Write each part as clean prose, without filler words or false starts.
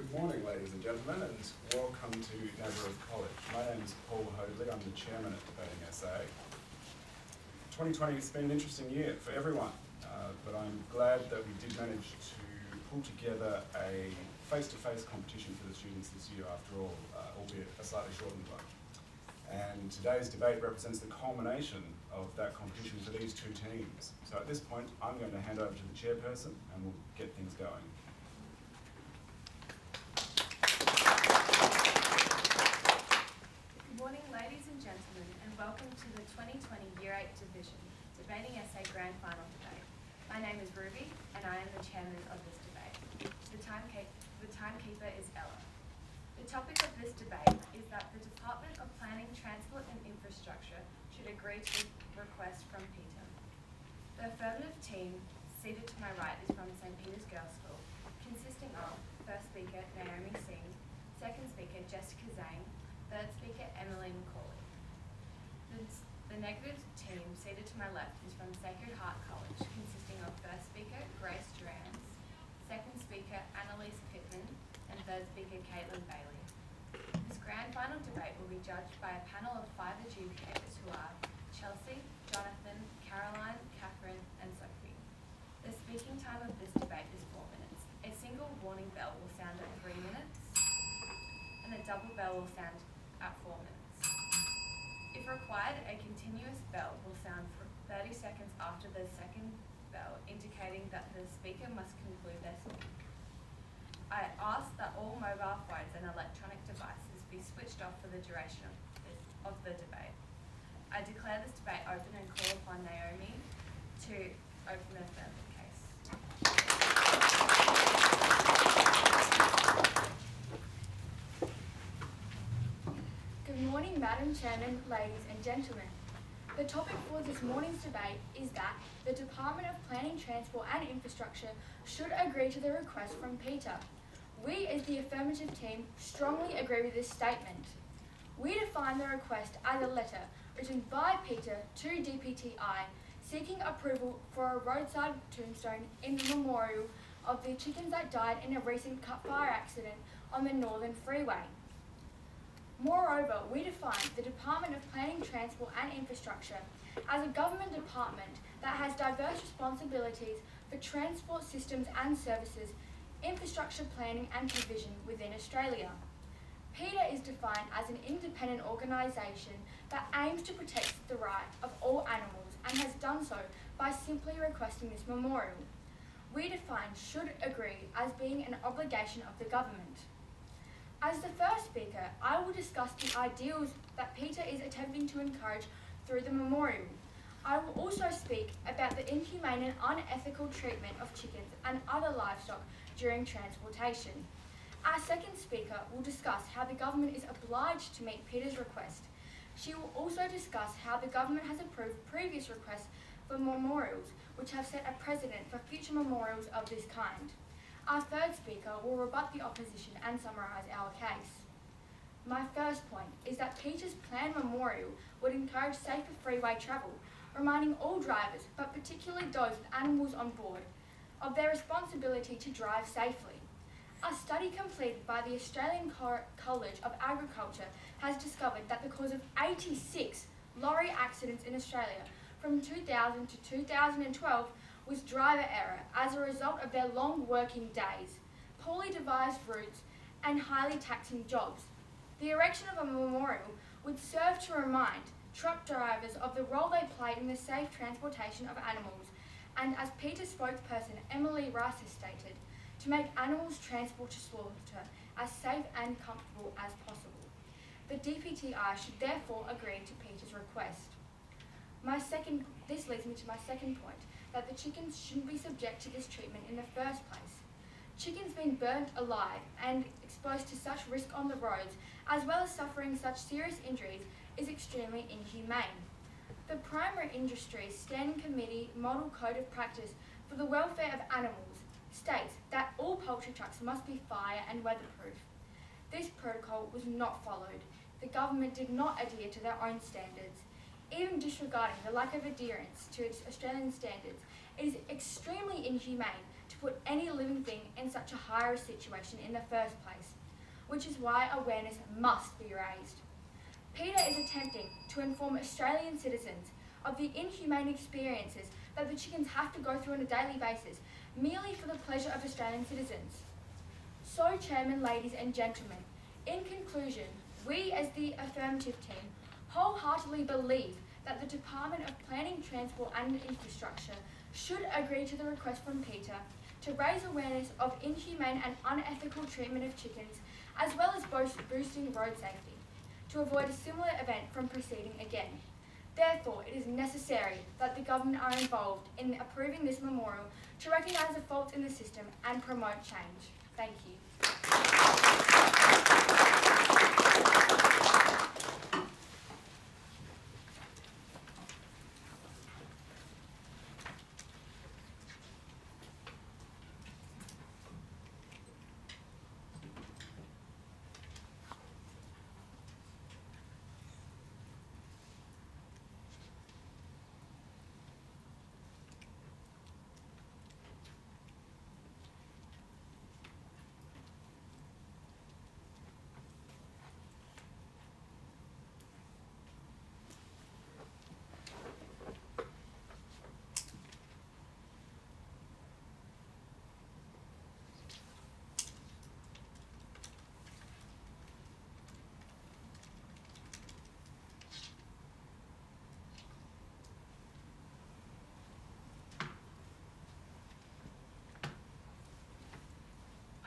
Good morning, ladies and gentlemen, and welcome to Nazareth College. My name is Paul Hoadley. I'm the chairman at Debating SA. 2020 has been an interesting year for everyone, but I'm glad that we did manage to pull together a face-to-face competition for the students this year after all, albeit a slightly shortened one. And today's debate represents the culmination of that competition for these two teams. So at this point, I'm going to hand over to the chairperson and we'll get things going. Good morning, ladies and gentlemen, and welcome to the 2020 Year 8 Division Debating SA Grand Final Debate. My name is Ruby, and I am the chairman of this debate. The timekeeper is Ella. The topic of this debate is that the Department of Planning, Transport and Infrastructure should agree to the request from PETA. The affirmative team seated to my right is from St. Peter's Girls' School, consisting of first speaker Naomi Singh, second speaker Jessica Zane, third speaker Emily McCauley. The negative team seated to my left is from Sacred Heart College, consisting of first speaker Grace Durans, second speaker Annalise Pittman, and third speaker Caitlin Bailey. This grand final debate will be judged by a panel of 5 adjudicators who are Chelsea, Jonathan, Caroline, Catherine, and Sophie. The speaking time of this debate is 4 minutes. A single warning bell will sound at 3 minutes, and a double bell will sound at 4 minutes. If required, a continuous bell will sound for 30 seconds after the second bell, indicating that the speaker must conclude their speech. I ask that all mobile phones and electronic devices be switched off for the duration of the debate. I declare this debate open and call upon Naomi to open the affirmative case. Good morning, Madam Chairman, ladies and gentlemen. The topic for this morning's debate is that the Department of Planning, Transport and Infrastructure should agree to the request from PETA. We, as the affirmative team, strongly agree with this statement. We define the request as a letter written by PETA to DPTI seeking approval for a roadside tombstone in memorial of the chickens that died in a recent fire accident on the Northern Freeway. Moreover, we define the Department of Planning, Transport and Infrastructure as a government department that has diverse responsibilities for transport systems and services, infrastructure planning and provision within Australia. PETA is defined as an independent organisation that aims to protect the right of all animals and has done so by simply requesting this memorial. We define should agree as being an obligation of the government. As the first speaker, I will discuss the ideals that PETA is attempting to encourage through the memorial. I will also speak about the inhumane and unethical treatment of chickens and other livestock during transportation. Our second speaker will discuss how the government is obliged to meet PETA's request. She will also discuss how the government has approved previous requests for memorials, which have set a precedent for future memorials of this kind. Our third speaker will rebut the opposition and summarise our case. My first point is that PETA's planned memorial would encourage safer freeway travel, reminding all drivers, but particularly those with animals on board, of their responsibility to drive safely. A study completed by the Australian College of Agriculture has discovered that the cause of 86 lorry accidents in Australia from 2000 to 2012 was driver error as a result of their long working days, poorly devised routes, and highly taxing jobs. The erection of a memorial would serve to remind truck drivers of the role they play in the safe transportation of animals, and as PETA spokesperson Emily Rice has stated, to make animals transport to slaughter as safe and comfortable as possible. The DPTI should therefore agree to PETA's request. This leads me to my second point, that the chickens shouldn't be subject to this treatment in the first place. Chickens being burnt alive and exposed to such risk on the roads, as well as suffering such serious injuries, is extremely inhumane. The Primary Industries Standing Committee Model Code of Practice for the Welfare of Animals states that all poultry trucks must be fire and weatherproof. This protocol was not followed. The government did not adhere to their own standards. Even disregarding the lack of adherence to its Australian standards, it is extremely inhumane to put any living thing in such a high-risk situation in the first place, which is why awareness must be raised. PETA is attempting to inform Australian citizens of the inhumane experiences that the chickens have to go through on a daily basis, merely for the pleasure of Australian citizens. So, Chairman, ladies and gentlemen, in conclusion, we as the Affirmative team wholeheartedly believe that the Department of Planning, Transport and Infrastructure should agree to the request from PETA to raise awareness of inhumane and unethical treatment of chickens, as well as boosting road safety, to avoid a similar event from proceeding again. Therefore, it is necessary that the government are involved in approving this memorial to recognise the faults in the system and promote change. Thank you.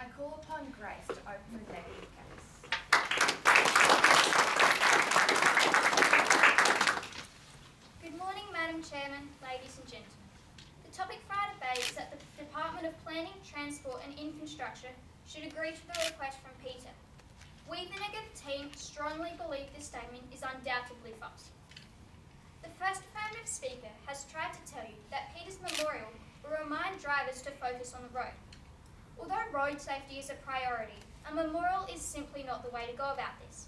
I call upon Grace to open the negative case. Good morning, Madam Chairman, ladies and gentlemen. The topic for our debate is that the Department of Planning, Transport and Infrastructure should agree to the request from PETA. We, the negative team, strongly believe this statement is undoubtedly false. The first affirmative speaker has tried to tell you that PETA's memorial will remind drivers to focus on the road. Although road safety is a priority, a memorial is simply not the way to go about this.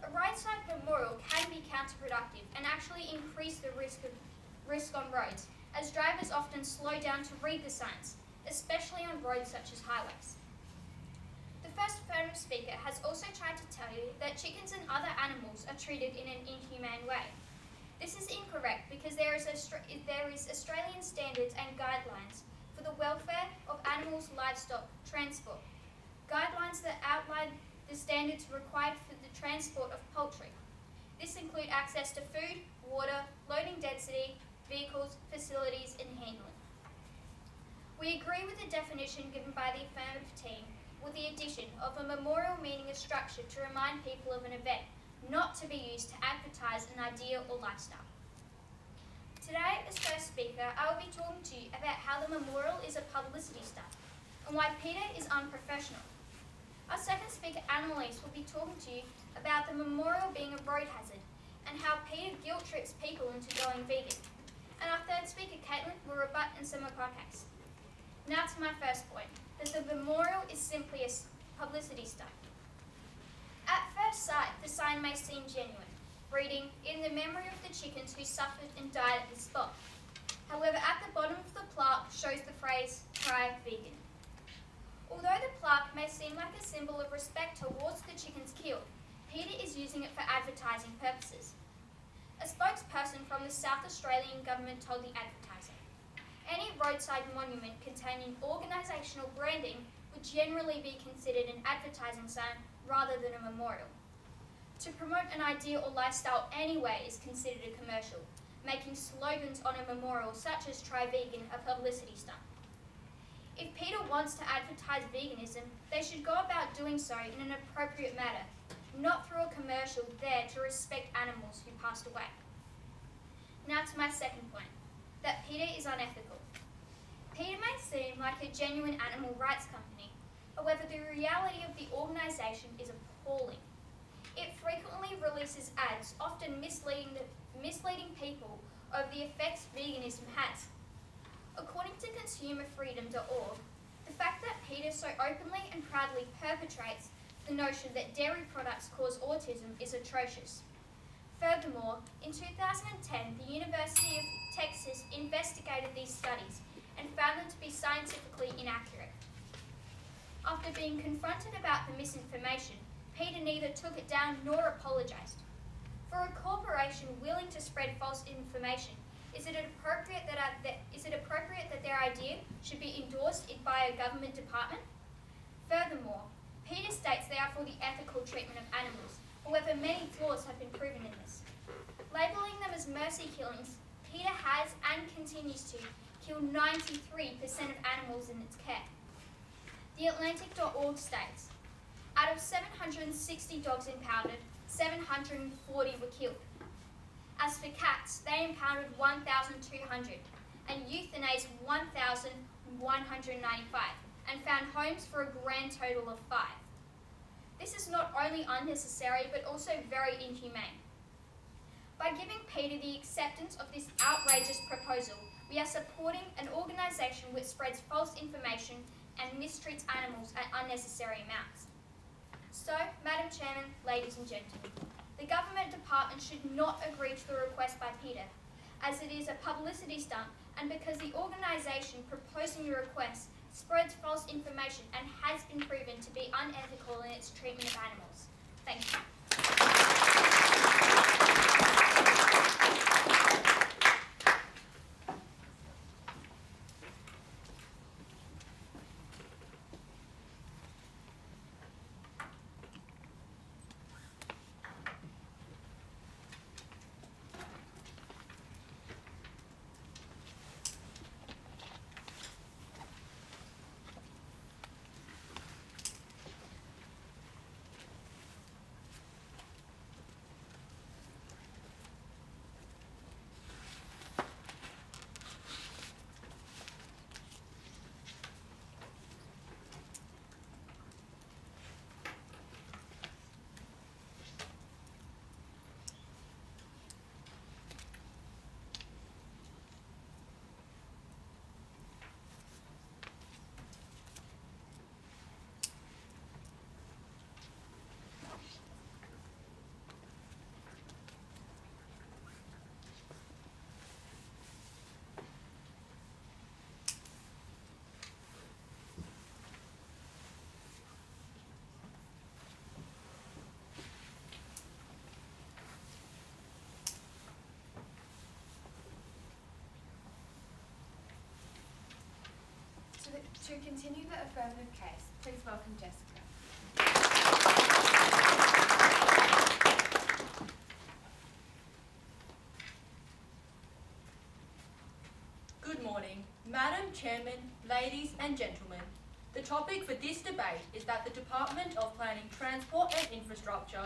A roadside memorial can be counterproductive and actually increase the risk on roads, as drivers often slow down to read the signs, especially on roads such as highways. The first affirmative speaker has also tried to tell you that chickens and other animals are treated in an inhumane way. This is incorrect because there is Australian standards and guidelines for the welfare of animals, livestock, transport. Guidelines that outline the standards required for the transport of poultry. This include access to food, water, loading density, vehicles, facilities and handling. We agree with the definition given by the affirmative team with the addition of a memorial meaning a structure to remind people of an event, not to be used to advertise an idea or lifestyle. Today, as first speaker, I will be talking to you about how the memorial is a publicity stunt and why PETA is unprofessional. Our second speaker, Annalise, will be talking to you about the memorial being a road hazard and how PETA guilt trips people into going vegan. And our third speaker, Caitlin, will rebut in some of our case. Now to my first point, that the memorial is simply a publicity stunt. At first sight, the sign may seem genuine, reading, "In the memory of the chickens who suffered and died at this spot." However, at the bottom of the plaque shows the phrase, "Try vegan." Although the plaque may seem like a symbol of respect towards the chickens killed, PETA is using it for advertising purposes. A spokesperson from the South Australian government told the advertiser, "Any roadside monument containing organisational branding would generally be considered an advertising sign rather than a memorial. To promote an idea or lifestyle anyway is considered a commercial, making slogans on a memorial such as "Try Vegan" a publicity stunt. If PETA wants to advertise veganism, they should go about doing so in an appropriate manner, not through a commercial there to respect animals who passed away. Now to my second point, that PETA is unethical. PETA may seem like a genuine animal rights company, however the reality of the organisation is appalling. It frequently releases ads, often misleading people over the effects veganism has. According to consumerfreedom.org, the fact that PETA so openly and proudly perpetrates the notion that dairy products cause autism is atrocious. Furthermore, in 2010, the University of Texas investigated these studies and and found them to be scientifically inaccurate. After being confronted about the misinformation, PETA neither took it down nor apologised. For a corporation willing to spread false information, is it appropriate that their idea should be endorsed by a government department? Furthermore, PETA states they are for the ethical treatment of animals. However, many flaws have been proven in this. Labelling them as mercy killings, PETA has and continues to kill 93% of animals in its care. TheAtlantic.org states, out of 760 dogs impounded, 740 were killed. As for cats, they impounded 1,200 and euthanized 1,195 and found homes for a grand total of 5. This is not only unnecessary but also very inhumane. By giving PETA the acceptance of this outrageous proposal, we are supporting an organisation which spreads false information and mistreats animals at unnecessary amounts. So, Madam Chairman, ladies and gentlemen, the government department should not agree to the request by PETA, as it is a publicity stunt and because the organisation proposing the request spreads false information and has been proven to be unethical in its treatment of animals. Thank you. To continue the affirmative case, please welcome Jessica. Good morning, Madam Chairman, ladies and gentlemen. The topic for this debate is that the Department of Planning, Transport and Infrastructure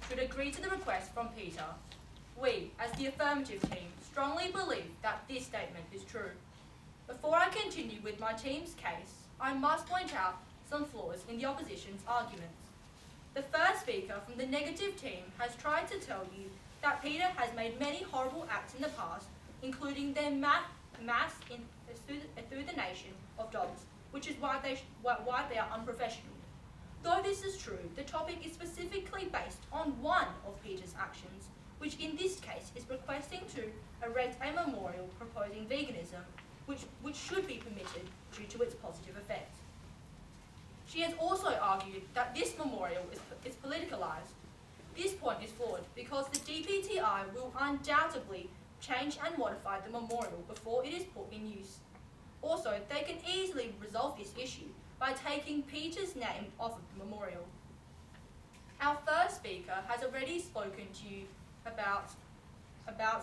should agree to the request from PETA. We, as the affirmative team, strongly believe that this statement is true. Before I continue with my team's case, I must point out some flaws in the opposition's arguments. The first speaker from the negative team has tried to tell you that PETA has made many horrible acts in the past, including their mass euthanization of dogs, which is why they are unprofessional. Though this is true, the topic is specifically based on one of PETA's actions, which in this case is requesting to erect a memorial proposing veganism, which should be permitted due to its positive effects. She has also argued that this memorial is politicalised. This point is flawed because the DPTI will undoubtedly change and modify the memorial before it is put in use. Also, they can easily resolve this issue by taking PETA's name off of the memorial. Our first speaker has already spoken to you about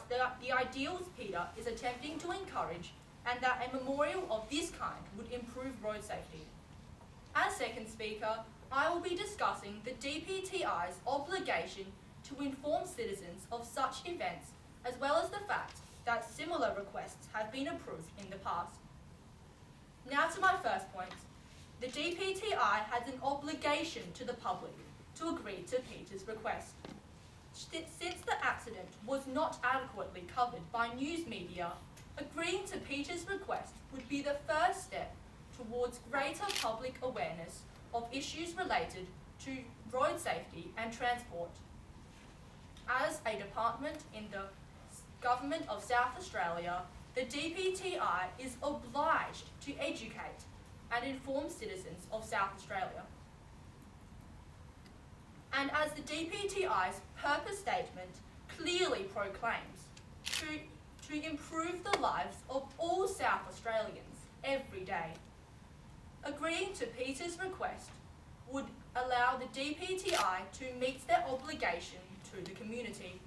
the ideals PETA is attempting to encourage and that a memorial of this kind would improve road safety. As second speaker, I will be discussing the DPTI's obligation to inform citizens of such events, as well as the fact that similar requests have been approved in the past. Now to my first point. The DPTI has an obligation to the public to agree to PETA's request. Since the accident was not adequately covered by news media, agreeing to PETA's request would be the first step towards greater public awareness of issues related to road safety and transport. As a department in the Government of South Australia, the DPTI is obliged to educate and inform citizens of South Australia. And as the DPTI's purpose statement clearly proclaims, to improve the lives of all South Australians every day. Agreeing to PETA's request would allow the DPTI to meet their obligation to the community.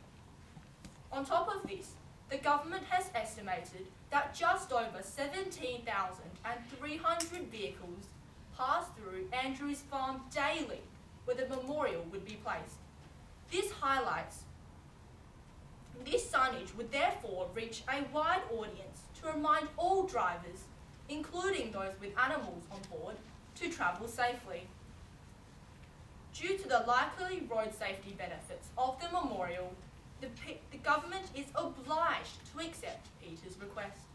On top of this, the government has estimated that just over 17,300 vehicles pass through Andrews Farm daily where the memorial would be placed. This signage would therefore reach a wide audience to remind all drivers, including those with animals on board, to travel safely. Due to the likely road safety benefits of the memorial, the government is obliged to accept PETA's request.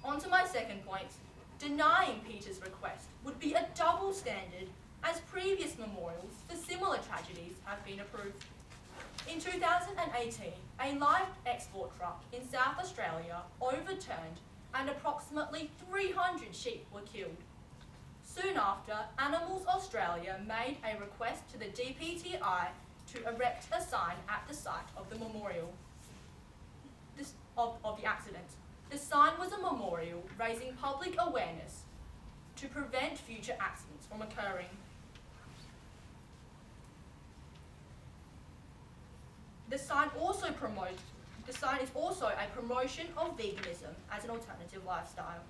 On to my second point, denying PETA's request would be a double standard as previous memorials for similar tragedies have been approved. In 2018, a live export truck in South Australia overturned and approximately 300 sheep were killed. Soon after, Animals Australia made a request to the DPTI to erect a sign at the site of the memorial of the accident. The sign was a memorial raising public awareness to prevent future accidents from occurring. The sign is also a promotion of veganism as an alternative lifestyle.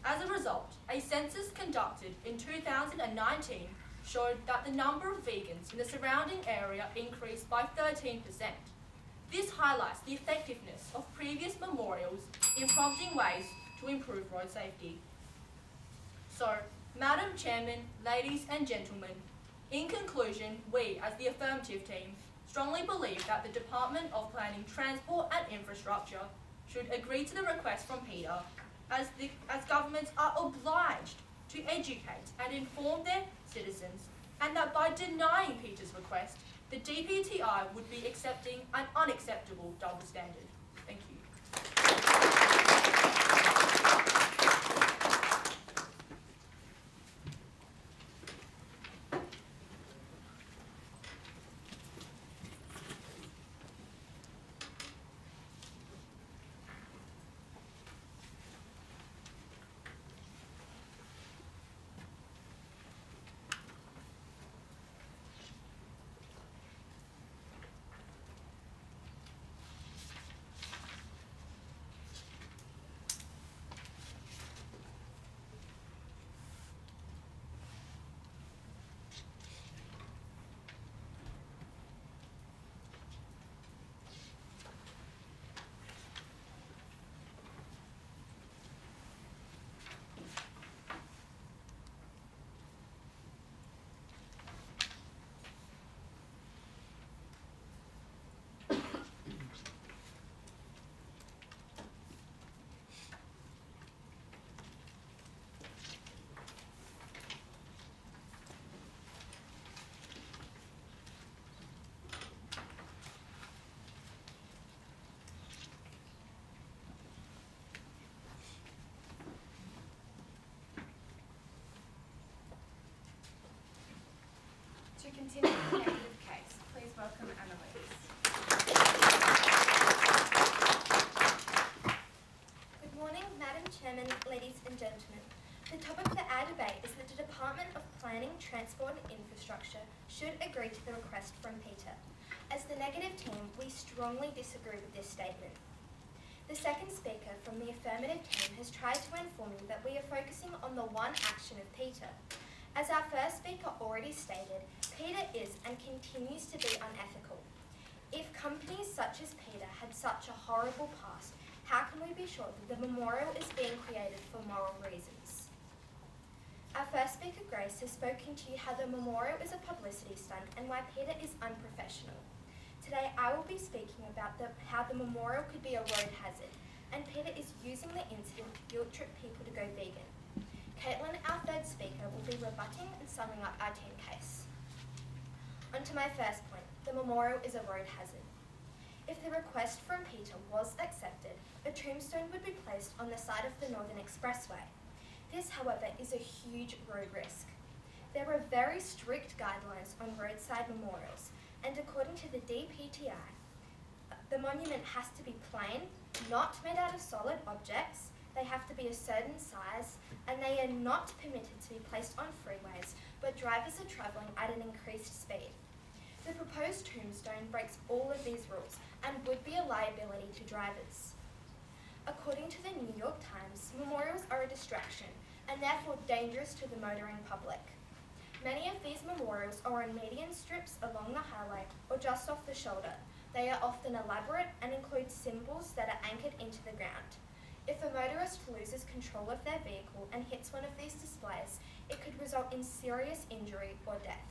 As a result, a census conducted in 2019 showed that the number of vegans in the surrounding area increased by 13%. This highlights the effectiveness of previous memorials in prompting ways to improve road safety. So, Madam Chairman, ladies and gentlemen, in conclusion, we as the Affirmative team strongly believe that the Department of Planning, Transport and Infrastructure should agree to the request from PETA as governments are obliged to educate and inform their citizens, and that by denying PETA's request, the DPTI would be accepting an unacceptable double standard. Thank you. To continue the negative case, please welcome Annalise. Good morning, Madam Chairman, ladies and gentlemen. The topic for our debate is that the Department of Planning, Transport and Infrastructure should agree to the request from PETA. As the negative team, we strongly disagree with this statement. The second speaker from the affirmative team has tried to inform you that we are focusing on the one action of PETA. As our first speaker already stated, PETA is and continues to be unethical. If companies such as PETA had such a horrible past, how can we be sure that the memorial is being created for moral reasons? Our first speaker, Grace, has spoken to you how the memorial is a publicity stunt and why PETA is unprofessional. Today I will be speaking about how the memorial could be a road hazard, and PETA is using the incident to guilt trip people to go vegan. Caitlin, our third speaker, will be rebutting and summing up our team case. On to my first point, the memorial is a road hazard. If the request from PETA was accepted, a tombstone would be placed on the side of the Northern Expressway. This, however, is a huge road risk. There are very strict guidelines on roadside memorials, and according to the DPTI, the monument has to be plain, not made out of solid objects, they have to be a certain size, and they are not permitted to be placed on freeways where drivers are travelling at an increased speed. The proposed tombstone breaks all of these rules and would be a liability to drivers. According to the New York Times, memorials are a distraction and therefore dangerous to the motoring public. Many of these memorials are on median strips along the highway or just off the shoulder. They are often elaborate and include symbols that are anchored into the ground. If a motorist loses control of their vehicle and hits one of these displays, it could result in serious injury or death.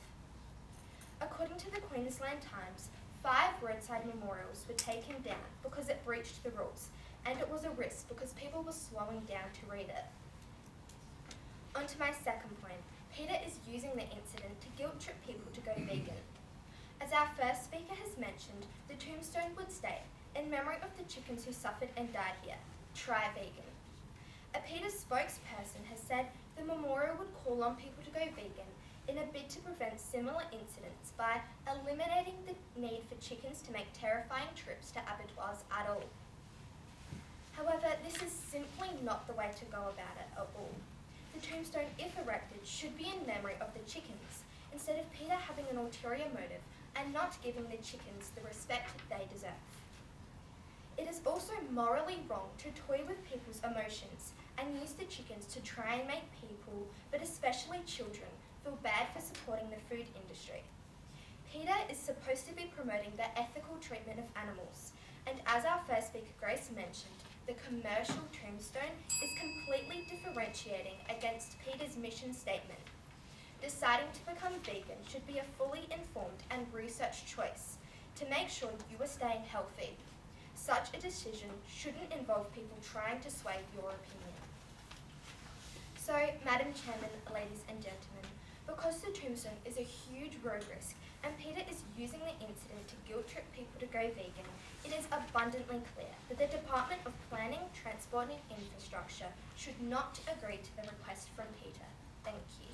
According to the Queensland Times, 5 roadside memorials were taken down because it breached the rules, and it was a risk because people were slowing down to read it. On to my second point. PETA is using the incident to guilt-trip people to go vegan. As our first speaker has mentioned, the tombstone would state, "In memory of the chickens who suffered and died here, try vegan." A PETA spokesperson has said the memorial would call on people to go vegan in a bid to prevent similar incidents by eliminating the need for chickens to make terrifying trips to abattoirs at all. However, this is simply not the way to go about it at all. The tombstone, if erected, should be in memory of the chickens, instead of PETA having an ulterior motive and not giving the chickens the respect they deserve. It is also morally wrong to toy with people's emotions and use the chickens to try and make people, but especially children, feel bad for supporting the food industry. PETA is supposed to be promoting the ethical treatment of animals, and as our first speaker Grace mentioned, the commercial tombstone is completely differentiating against PETA's mission statement. Deciding to become vegan should be a fully informed and researched choice to make sure you are staying healthy. Such a decision shouldn't involve people trying to sway your opinion. So, Madam Chairman, ladies and gentlemen, because the tombstone is a huge road risk and PETA is using the incident to guilt-trip people to go vegan, it is abundantly clear that the Department of Planning, Transport and Infrastructure should not agree to the request from PETA. Thank you.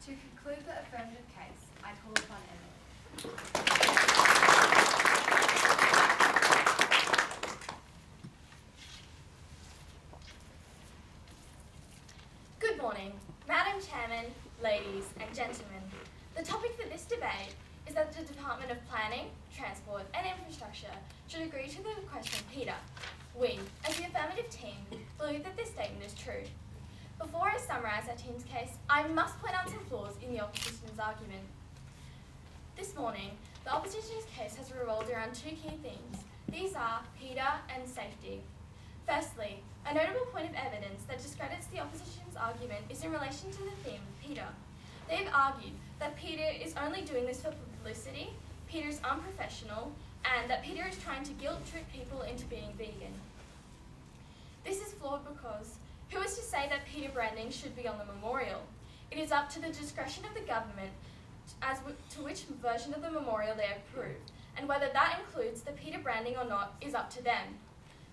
To conclude the affirmative case, I call upon Emily. Good morning, Madam Chairman, ladies and gentlemen. The topic for this debate is that the Department of Planning, Transport and Infrastructure should agree to the request from PETA. We, as the affirmative team, believe that this statement is true. Before I summarise our team's case, I must point out some flaws in the opposition's argument. This morning, The opposition's case has revolved around two key themes. These are PETA and safety. Firstly, a notable point of evidence that discredits the opposition's argument is in relation to the theme of PETA. They've argued that PETA is only doing this for publicity, PETA is unprofessional, and that PETA is trying to guilt-trip people into being vegan. This is flawed because who is to say that PETA branding should be on the memorial? It is up to the discretion of the government as to which version of the memorial they approve, and whether that includes the PETA branding or not is up to them.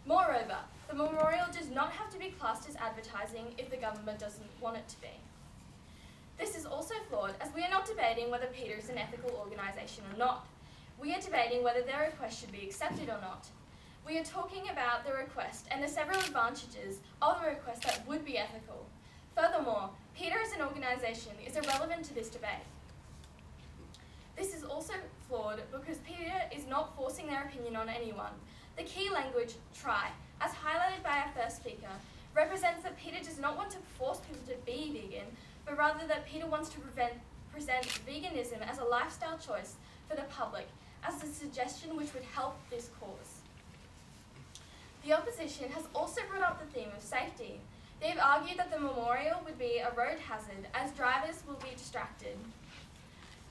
Moreover, the memorial does not have to be classed as advertising if the government doesn't want it to be. This is also flawed as we are not debating whether PETA is an ethical organisation or not. We are debating whether their request should be accepted or not. We are talking about the request and the several advantages of a request that would be ethical. Furthermore, PETA as an organisation is irrelevant to this debate. This is also flawed because PETA is not forcing their opinion on anyone. The key language, try, as highlighted by our first speaker, represents that PETA does not want to force people to be vegan, but rather that PETA wants to present veganism as a lifestyle choice for the public, as a suggestion which would help this cause. The opposition has also brought up the theme of safety. They've argued that the memorial would be a road hazard as drivers will be distracted.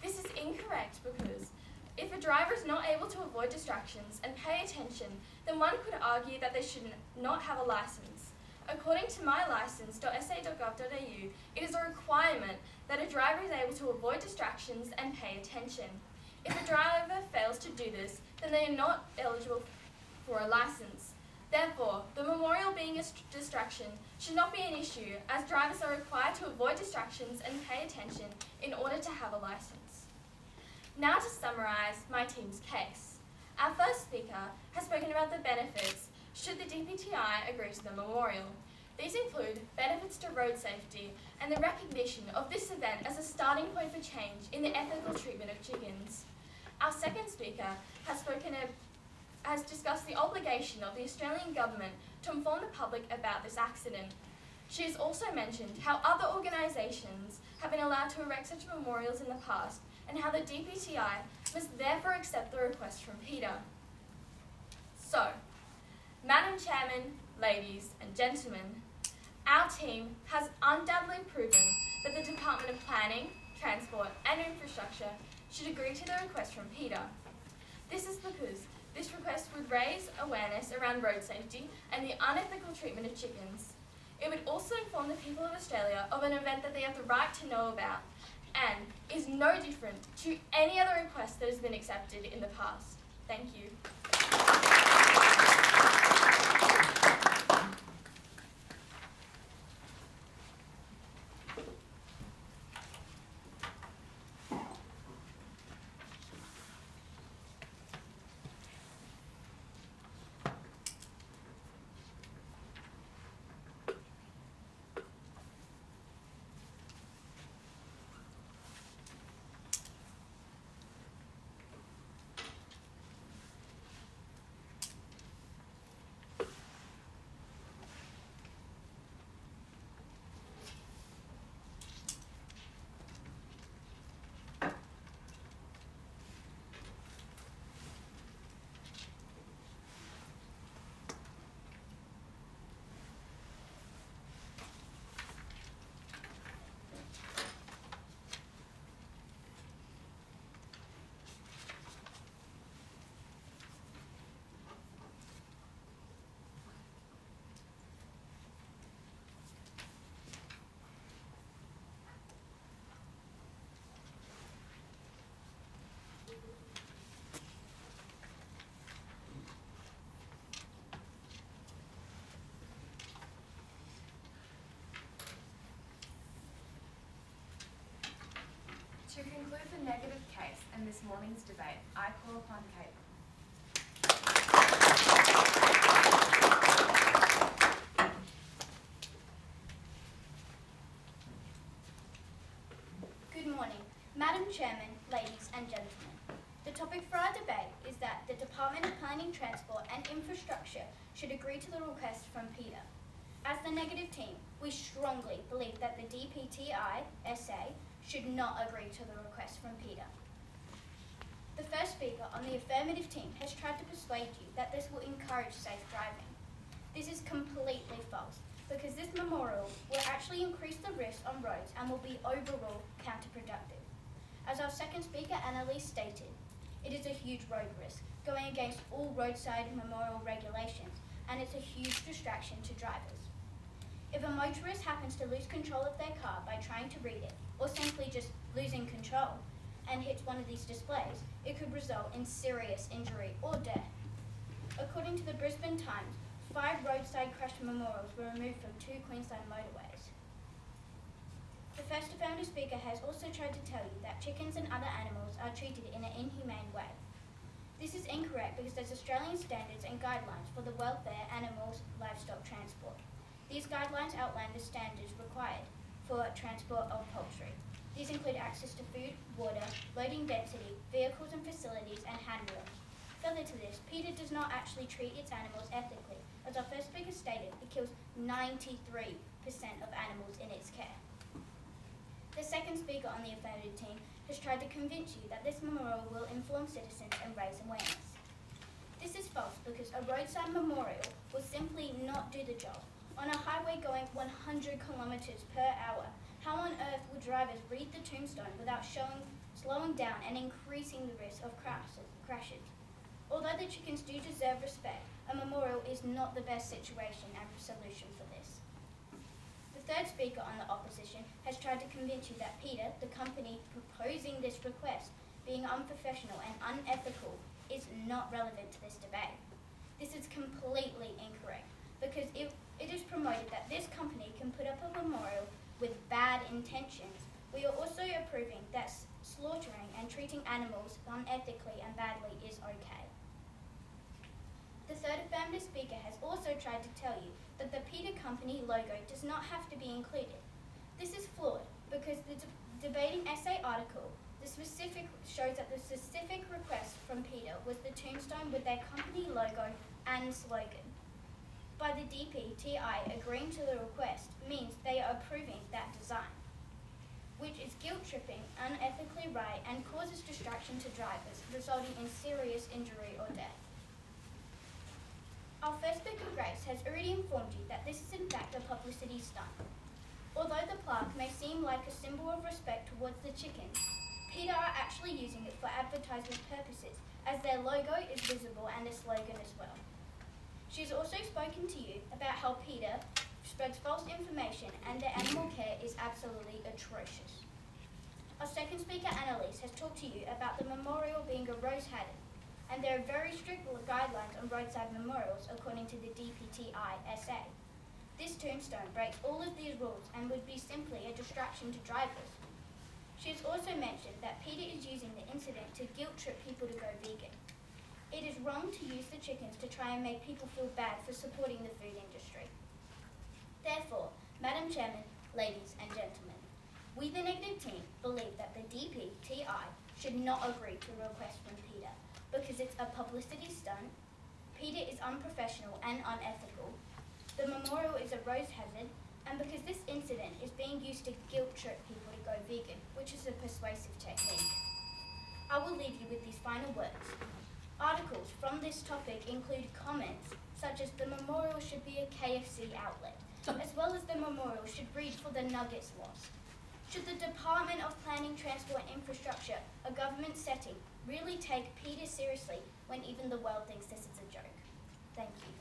This is incorrect because if a driver is not able to avoid distractions and pay attention, then one could argue that they should not have a licence. According to mylicence.sa.gov.au, it is a requirement that a driver is able to avoid distractions and pay attention. If a driver fails to do this, then they are not eligible for a licence. Therefore, the memorial being a distraction should not be an issue, as drivers are required to avoid distractions and pay attention in order to have a licence. Now to summarise my team's case. Our first speaker has spoken about the benefits should the DPTI agree to the memorial. These include benefits to road safety and the recognition of this event as a starting point for change in the ethical treatment of chickens. Our second speaker has discussed the obligation of the Australian government to inform the public about this accident. She has also mentioned how other organisations have been allowed to erect such memorials in the past and how the DPTI must therefore accept the request from PETA. So, Madam Chairman, ladies and gentlemen, our team has undoubtedly proven that the Department of Planning, Transport and Infrastructure should agree to the request from PETA. This is because this request would raise awareness around road safety and the unethical treatment of chickens. It would also inform the people of Australia of an event that they have the right to know about and is no different to any other request that has been accepted in the past. Thank you. To conclude the negative case and this morning's debate, I call upon Kate. Good morning, Madam Chairman, ladies and gentlemen. The topic for our debate is that the Department of Planning, Transport and Infrastructure should agree to the request from PETA. As the negative team, we strongly believe that the DPTI SA should not agree to the request from PETA. The first speaker on the affirmative team has tried to persuade you that this will encourage safe driving. This is completely false, because this memorial will actually increase the risk on roads and will be overall counterproductive. As our second speaker, Annalise, stated, it is a huge road risk, going against all roadside memorial regulations, and it's a huge distraction to drivers. If a motorist happens to lose control of their car by trying to read it, or simply just losing control, and hits one of these displays, it could result in serious injury or death. According to the Brisbane Times, 5 roadside crash memorials were removed from 2 Queensland motorways. The first affirmative speaker has also tried to tell you that chickens and other animals are treated in an inhumane way. This is incorrect because there's Australian standards and guidelines for the welfare animals livestock transport. These guidelines outline the standards required for transport of poultry. These include access to food, water, loading density, vehicles and facilities, and handling. Further to this, PETA does not actually treat its animals ethically. As our first speaker stated, it kills 93% of animals in its care. The second speaker on the affirmative team has tried to convince you that this memorial will inform citizens and raise awareness. This is false because a roadside memorial will simply not do the job. On a highway going 100 kilometres per hour, how on earth would drivers read the tombstone without slowing down and increasing the risk of crashes? Although the chickens do deserve respect, a memorial is not the best situation and solution for this. The third speaker on the opposition has tried to convince you that PETA, the company proposing this request, being unprofessional and unethical, is not relevant to this debate. This is completely incorrect because it is promoted that this company can put up a memorial with bad intentions. We are also approving that slaughtering and treating animals unethically and badly is okay. The third affirmative speaker has also tried to tell you that the PETA company logo does not have to be included. This is flawed because the debating essay article shows that the specific request from PETA was the tombstone with their company logo and slogan. By the DPTI agreeing to the request means they are approving that design, which is guilt-tripping, unethically right, and causes distraction to drivers, resulting in serious injury or death. Our first speaker, Grace, has already informed you that this is in fact a publicity stunt. Although the plaque may seem like a symbol of respect towards the chickens, PETA are actually using it for advertisement purposes, as their logo is visible and a slogan as well. She has also spoken to you about how PETA spreads false information and their animal care is absolutely atrocious. Our second speaker, Annalise, has talked to you about the memorial being a rose hazard, and there are very strict guidelines on roadside memorials according to the DPTI SA. This tombstone breaks all of these rules and would be simply a distraction to drivers. She has also mentioned that PETA is using the incident to guilt-trip people to go vegan. It is wrong to use the chickens to try and make people feel bad for supporting the food industry. Therefore, Madam Chairman, ladies and gentlemen, we the negative team believe that the DPTI should not agree to a request from PETA because it's a publicity stunt, PETA is unprofessional and unethical, the memorial is a rose hazard, and because this incident is being used to guilt-trip people to go vegan, which is a persuasive technique. I will leave you with these final words. Articles from this topic include comments such as the memorial should be a KFC outlet, as well as the memorial should read for the Nuggets loss. Should the Department of Planning, Transport and Infrastructure, a government setting, really take PETA seriously when even the world thinks this is a joke? Thank you.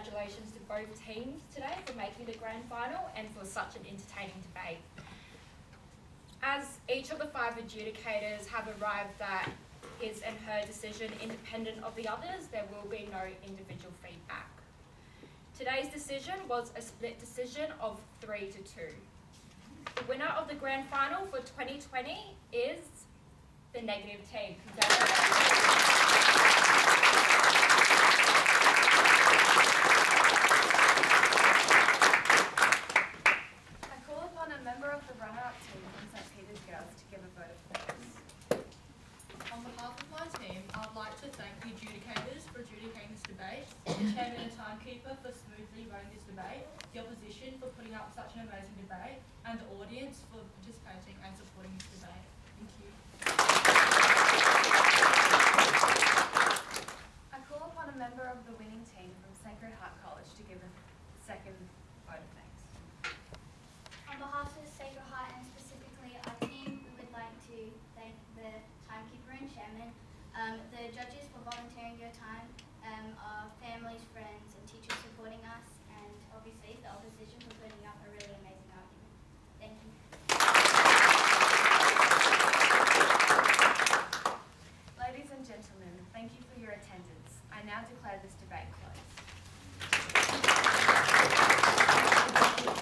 congratulations to both teams today for making the grand final and for such an entertaining debate. As each of the 5 adjudicators have arrived at his and her decision independent of the others, there will be no individual feedback. Today's decision was a split decision of 3 to 2. The winner of the grand final for 2020 is the negative team. I call upon a member of the runner-up team from St. Peter's Girls to give a vote of thanks. On behalf of my team, I'd like to thank the adjudicators for adjudicating this debate, the chairman and timekeeper for smoothly running this debate,